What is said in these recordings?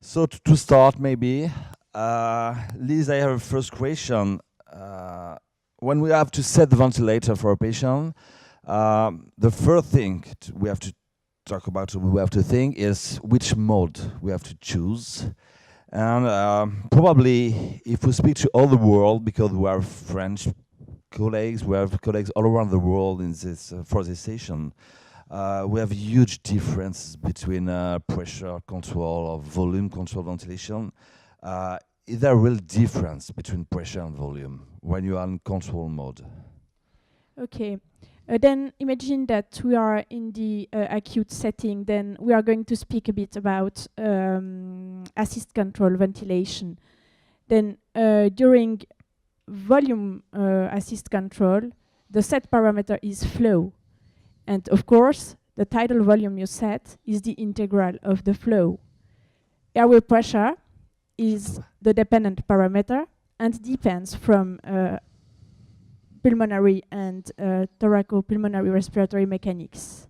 So to start, maybe, Lise, I have a first question. When we have to set the ventilator for a patient, the first thing we have to talk about, we have to think is which mode we have to choose. And probably if we speak to all the world, because we are French colleagues, we have colleagues all around the world in this for this session, we have huge differences between pressure control or volume control ventilation. Is there a real difference between pressure and volume when you are in control mode? Okay. Then imagine that we are in the acute setting. Then we are going to speak a bit about assist control ventilation. Then during volume assist control, the set parameter is flow. And of course, the tidal volume you set is the integral of the flow. Airway pressure is the dependent parameter and depends from pulmonary and thoracopulmonary respiratory mechanics.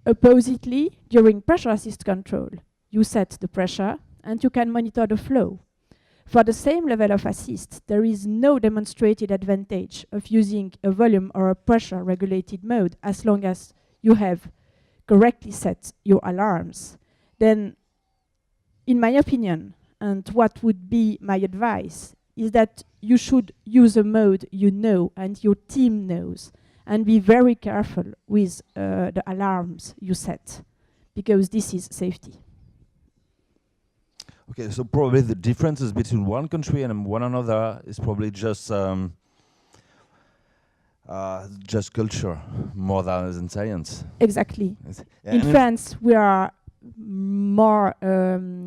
Oppositely, during pressure assist control, you set the pressure and you can monitor the flow. For the same level of assist, there is no demonstrated advantage of using a volume or a pressure regulated mode as long as you have correctly set your alarms. Then, in my opinion, and what would be my advice, is that you should use a mode you know and your team knows, and be very careful with the alarms you set, because this is safety. Okay, so probably the differences between one country and one another is probably just culture more than science. Exactly. In France, we are more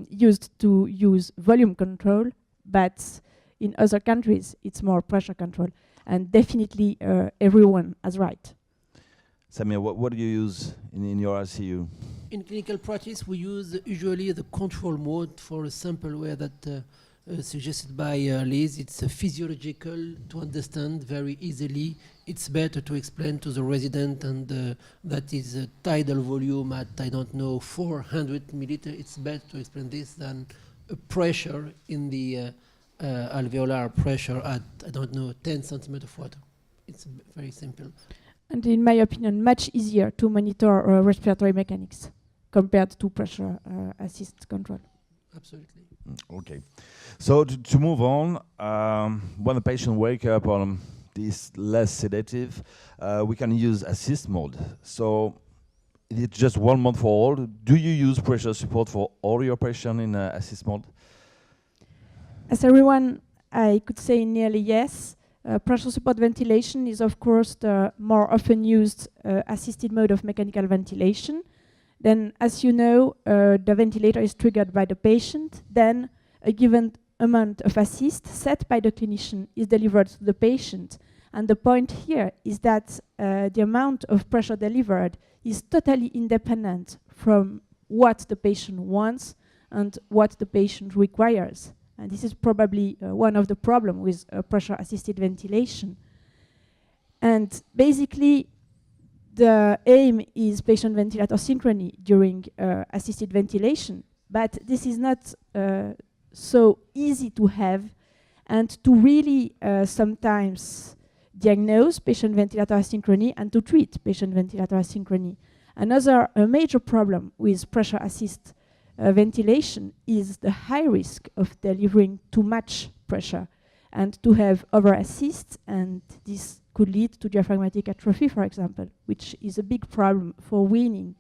used to use volume control, but in other countries, it's more pressure control. And definitely everyone is right. Samir, what do you use in your ICU? In clinical practice, we use usually the control mode for a simple way that suggested by Lise. It's physiological to understand very easily. It's better to explain to the resident, and that is a tidal volume at, I don't know, 400 milliliters. It's better to explain this than a pressure in the alveolar pressure at, I don't know, 10 centimeters of water. It's very simple. And in my opinion, much easier to monitor respiratory mechanics compared to pressure assist control. Absolutely. Okay. So to move on, when the patient wake up on this less sedative, we can use assist mode. So it's just 1 month for all. Do you use pressure support for all your patients in assist mode? As everyone, I could say nearly yes. Pressure support ventilation is, of course, the more often used assisted mode of mechanical ventilation. Then, as you know, the ventilator is triggered by the patient. Then, a given amount of assist set by the clinician is delivered to the patient. And the point here is that the amount of pressure delivered is totally independent from what the patient wants and what the patient requires. And this is probably one of the problems with pressure-assisted ventilation. And basically, the aim is patient ventilator synchrony during assisted ventilation. But this is not so easy to have and to really sometimes diagnose patient ventilator asynchrony and to treat patient ventilator asynchrony. Another major problem with pressure assist ventilation is the high risk of delivering too much pressure and to have over assist, and this could lead to diaphragmatic atrophy, for example, which is a big problem for weaning.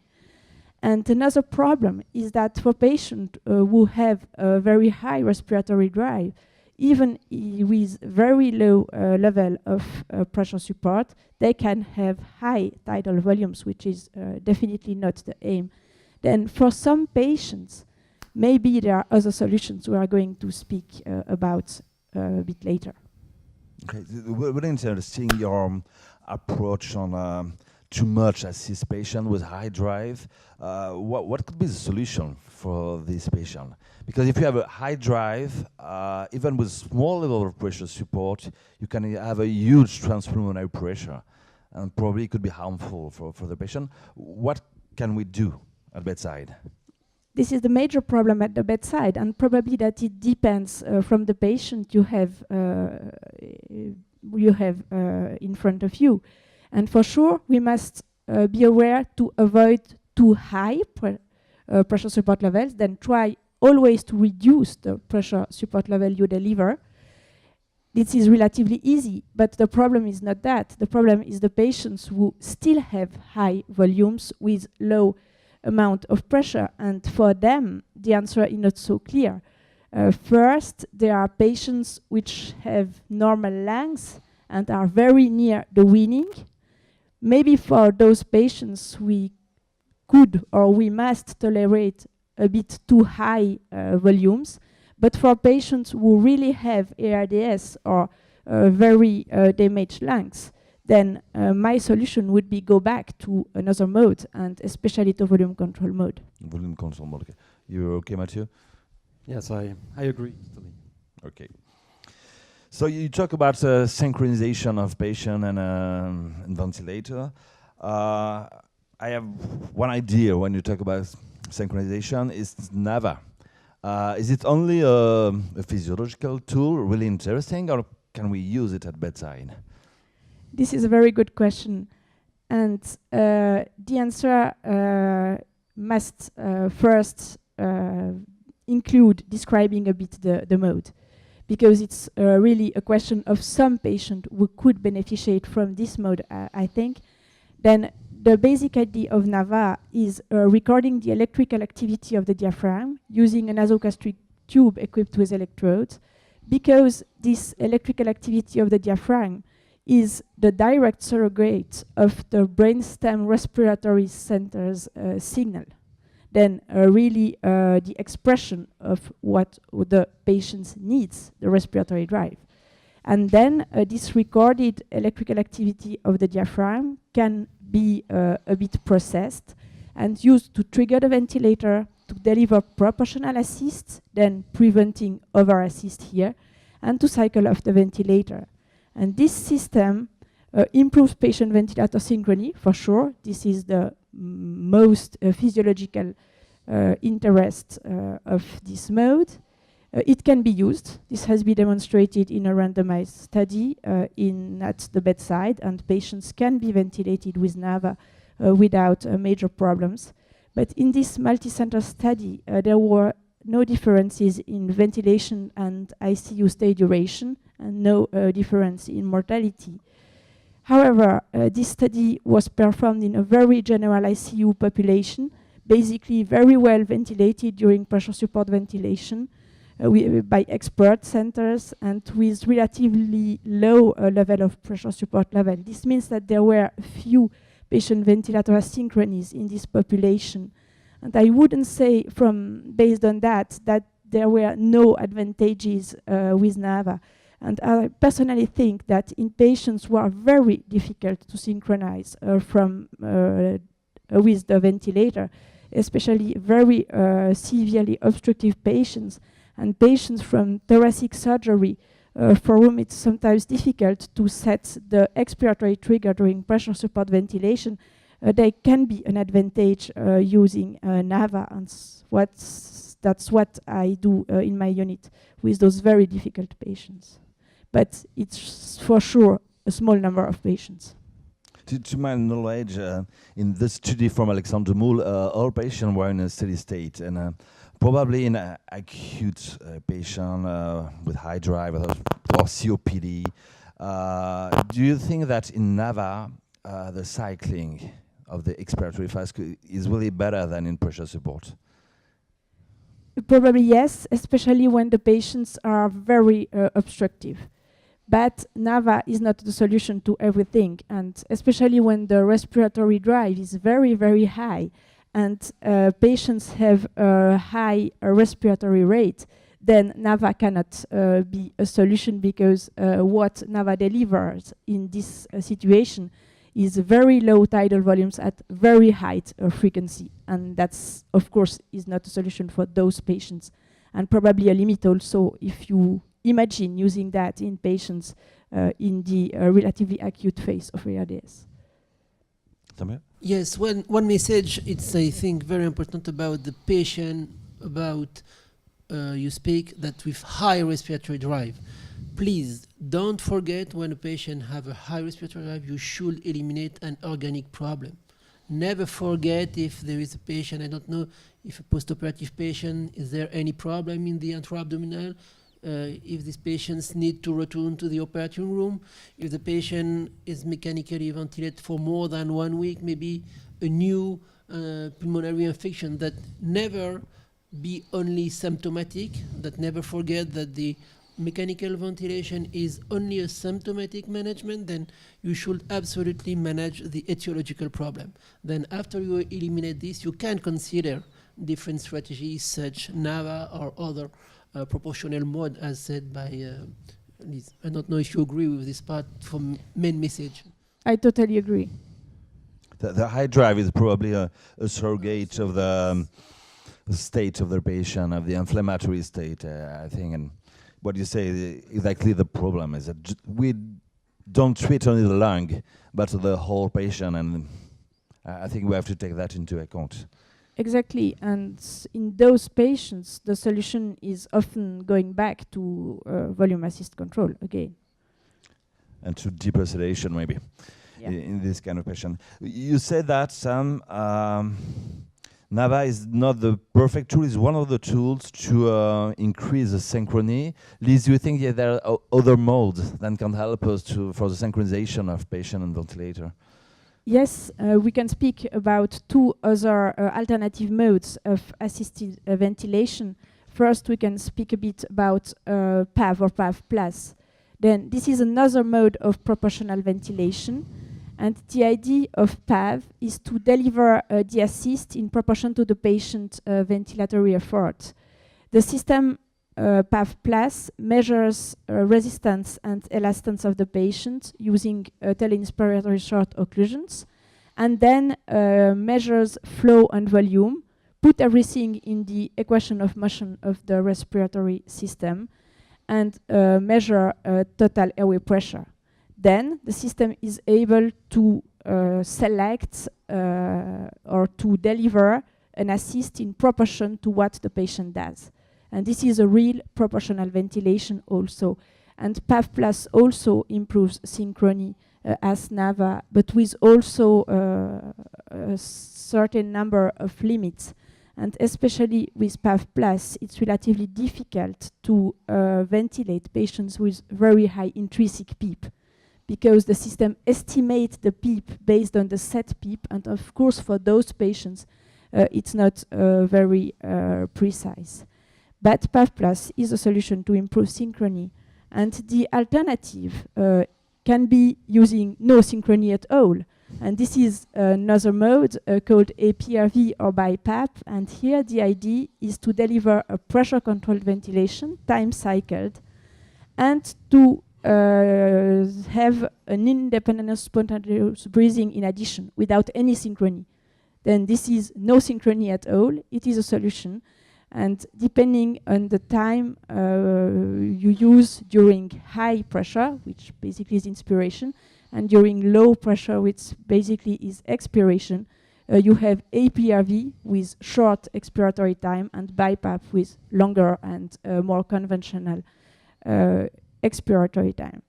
And another problem is that for patients who have a very high respiratory drive, even with very low level of pressure support, they can have high tidal volumes, which is definitely not the aim. Then for some patients, maybe there are other solutions we are going to speak about a bit later. Okay, very interesting your approach on too much assist patient with high drive. What could be the solution for this patient? Because if you have a high drive, even with small level of pressure support, you can have a huge transpulmonary pressure, and probably it could be harmful for the patient. What can we do at bedside? this is the major problem at the bedside, and probably that it depends from the patient you have in front of you. And for sure, we must be aware to avoid too high pressure support levels, then try always to reduce the pressure support level you deliver. This is relatively easy, but the problem is not that. The problem is the patients who still have high volumes with low amount of pressure, and for them, the answer is not so clear. First, there are patients which have normal lungs and are very near the weaning. Maybe for those patients, we could or we must tolerate a bit too high volumes. But for patients who really have ARDS or very damaged lungs, then my solution would be go back to another mode, and especially to volume control mode. Volume control mode, okay. You're okay, Mathieu? Yes, I agree. Totally. Okay. So you talk about synchronization of patient and ventilator. I have one idea when you talk about synchronization is NAVA. Is it only a physiological tool, really interesting, or can we use it at bedside? This is a very good question. And the answer must first include describing a bit the mode, because it's really a question of some patient who could beneficiate from this mode, I think. Then the basic idea of NAVA is recording the electrical activity of the diaphragm using a nasogastric tube equipped with electrodes, because this electrical activity of the diaphragm is the direct surrogate of the brainstem respiratory center's signal. Then really the expression of what the patient needs, the respiratory drive. And then this recorded electrical activity of the diaphragm can be a bit processed and used to trigger the ventilator to deliver proportional assist, then preventing over assist here, and to cycle off the ventilator. And this system improves patient ventilator synchrony, for sure. This is the most physiological interest of this mode. It can be used. This has been demonstrated in a randomized study at the bedside, and patients can be ventilated with NAVA without major problems. But in this multi-center study, there were no differences in ventilation and ICU stay duration, and no difference in mortality. However, this study was performed in a very general ICU population, basically very well ventilated during pressure support ventilation by expert centers and with relatively low level of pressure support level. This means that there were few patient ventilator asynchronies in this population. And I wouldn't say based on that there were no advantages with NAVA. And I personally think that in patients who are very difficult to synchronize with the ventilator, especially very severely obstructive patients and patients from thoracic surgery, for whom it's sometimes difficult to set the expiratory trigger during pressure support ventilation, there can be an advantage using NAVA, and that's what I do in my unit with those very difficult patients. But it's for sure a small number of patients. To my knowledge, in this study from Alexandre Moule, all patients were in a steady state, and probably in an acute patient with high drive or COPD. Do you think that in NAVA, the cycling of the expiratory flask is really better than in pressure support? Probably yes, especially when the patients are very obstructive. But NAVA is not the solution to everything, and especially when the respiratory drive is very, very high, and patients have a high respiratory rate, then NAVA cannot be a solution, because what NAVA delivers in this situation is very low tidal volumes at very high frequency, and that's, of course, is not a solution for those patients, and probably a limit also if you imagine using that in patients in the relatively acute phase of ARDS. Yes, one message, it's, I think, very important about the patient, about you speak that with high respiratory drive. Please don't forget when a patient have a high respiratory drive, you should eliminate an organic problem. Never forget if there is a patient, I don't know, if a post-operative patient, is there any problem in the intra-abdominal? If these patients need to return to the operating room, if the patient is mechanically ventilated for more than 1 week, maybe a new pulmonary infection, that never be only symptomatic, that never forget that the mechanical ventilation is only a symptomatic management, then you should absolutely manage the etiological problem. Then after you eliminate this, you can consider different strategies such NAVA or other proportional mode, as said by Lise. I don't know if you agree with this part from main message. I totally agree. The high drive is probably a surrogate of the state of the patient, of the inflammatory state, I think. And what you say, exactly the problem is that we don't treat only the lung, but the whole patient, and I think we have to take that into account. Exactly, and in those patients, the solution is often going back to volume assist control again. And to deeper sedation, maybe, in this kind of patient. You said that some NAVA is not the perfect tool, it's one of the tools to increase the synchrony. Lise, do you think there are other modes that can help us for the synchronization of patient and ventilator? Yes, we can speak about two other alternative modes of assisted ventilation. First, we can speak a bit about PAV or PAV plus. Then this is another mode of proportional ventilation. And the idea of PAV is to deliver the assist in proportion to the patient's ventilatory effort. The system PAV plus measures resistance and elastance of the patient using teleinspiratory short occlusions, and then measures flow and volume, put everything in the equation of motion of the respiratory system, and measure total airway pressure. Then the system is able to select or to deliver an assist in proportion to what the patient does. And this is a real proportional ventilation also. And PAV plus also improves synchrony as NAVA, but with also a certain number of limits. And especially with PAV plus, it's relatively difficult to ventilate patients with very high intrinsic PEEP, because the system estimates the PEEP based on the set PEEP, and of course for those patients it's not very precise. But PAV plus is a solution to improve synchrony, and the alternative can be using no synchrony at all. And this is another mode called Aprv or BiPAP, and here the idea is to deliver a pressure-controlled ventilation, time-cycled, and to have an independent spontaneous breathing in addition, without any synchrony. Then this is no synchrony at all. It is a solution. And depending on the time you use during high pressure, which basically is inspiration, and during low pressure, which basically is expiration, you have Aprv with short expiratory time and BiPAP with longer and more conventional expiratory time.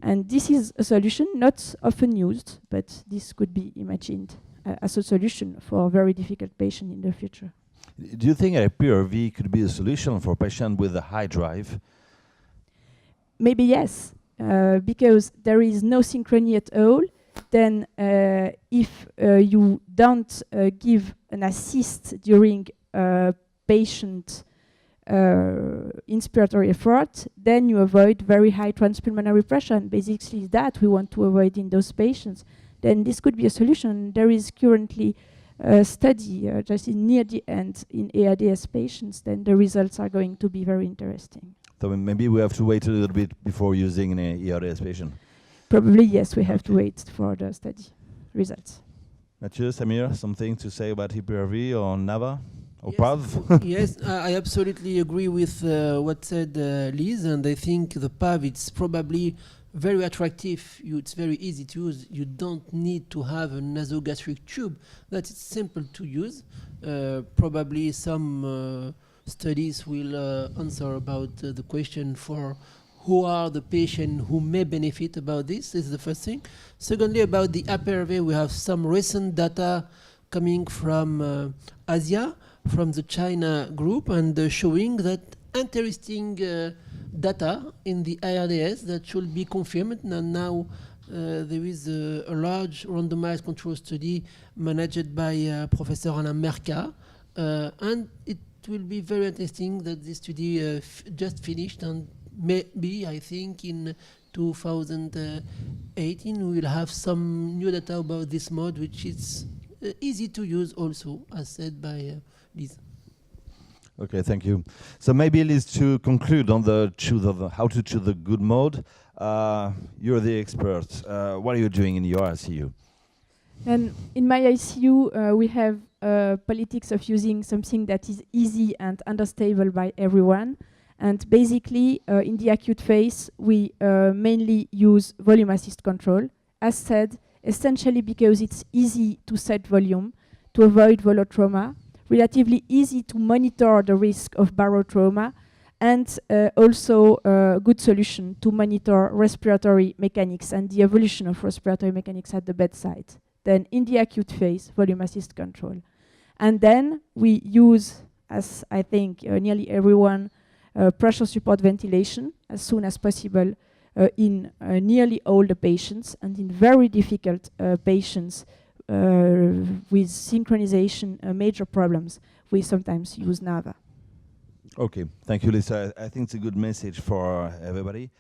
And this is a solution not often used, but this could be imagined as a solution for a very difficult patient in the future. Do you think Aprv could be a solution for a patient with a high drive? Maybe yes, because there is no synchrony at all. Then if you don't give an assist during patient inspiratory effort, then you avoid very high transpulmonary pressure, and basically that we want to avoid in those patients. Then this could be a solution. There is currently a study just near the end in ARDS patients, then the results are going to be very interesting. So maybe we have to wait a little bit before using an ARDS patient. Probably yes, we have to wait for the study results. Mathieu, Samir, something to say about Aprv or NAVA or Yes, PAV? Yes, I absolutely agree with what said Lise, and I think the PAV it's probably very attractive. It's very easy to use. You don't need to have a nasogastric tube. That is simple to use. Probably some studies will answer about the question for who are the patients who may benefit about this. This is the first thing. Secondly, about the Aprv, we have some recent data coming from Asia, from the China group, and showing that interesting data in the IRDS that should be confirmed. And now there is a large randomized control study managed by Professor Alain Merca, and it will be very interesting that this study just finished, and maybe I think in 2018 we will have some new data about this mode, which is easy to use also, as said by Lise. Okay, thank you. So maybe, Lise, to conclude on the how to choose the good mode, you're the expert. What are you doing in your ICU? And in my ICU, we have politics of using something that is easy and understandable by everyone. And basically, in the acute phase, we mainly use volume assist control. As said, essentially because it's easy to set volume, to avoid volotrauma, relatively easy to monitor the risk of barotrauma, and also a good solution to monitor respiratory mechanics and the evolution of respiratory mechanics at the bedside. Then in the acute phase, volume assist control. And then we use, as I think nearly everyone, pressure support ventilation as soon as possible in nearly all the patients, and in very difficult patients with synchronization major problems, we sometimes use NAVA. Okay, thank you, Lisa. I think it's a good message for everybody.